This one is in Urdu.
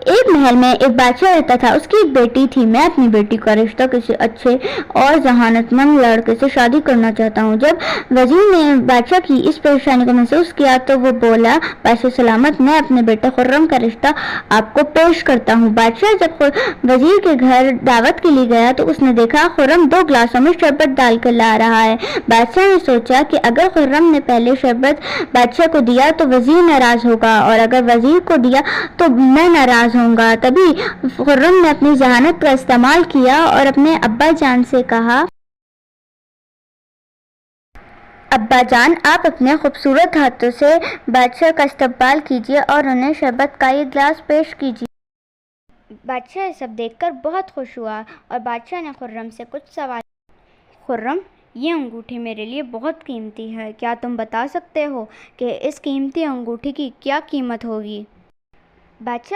ایک محل میں ایک بادشاہ رہتا تھا، اس کی ایک بیٹی تھی۔ میں اپنی بیٹی کا رشتہ کسی اچھے اور ذہانت مند لڑکے سے شادی کرنا چاہتا ہوں۔ جب وزیر نے بادشاہ کی اس پریشانی کو محسوس کیا تو وہ بولا، بادشاہ سلامت، میں اپنے بیٹے خرم کا رشتہ آپ کو پیش کرتا ہوں۔ بادشاہ جب وزیر کے گھر دعوت کے لیے گیا تو اس نے دیکھا خرم 2 گلاسوں میں شربت ڈال کر لا رہا ہے۔ بادشاہ نے سوچا کہ اگر خرم نے پہلے شربت بادشاہ کو دیا تو وزیر ناراض ہوگا، اور اگر وزیر کو دیا تو میں ناراض ہوں گا۔ تبھی خرم نے اپنی ذہانت کا استعمال کیا اور اپنے ابا جان سے کہا، ابا جان، آپ اپنے خوبصورت ہاتھوں سے بادشاہ کا استقبال کیجیے اور انہیں شربت کا 1 گلاس پیش کیجیے۔ بادشاہ یہ سب دیکھ کر بہت خوش ہوا اور بادشاہ نے خرم سے کچھ سوال کیے۔ خرم، یہ انگوٹھی میرے لیے بہت قیمتی ہے، کیا تم بتا سکتے ہو کہ اس قیمتی انگوٹھی کی کیا قیمت ہوگی؟ بادشاہ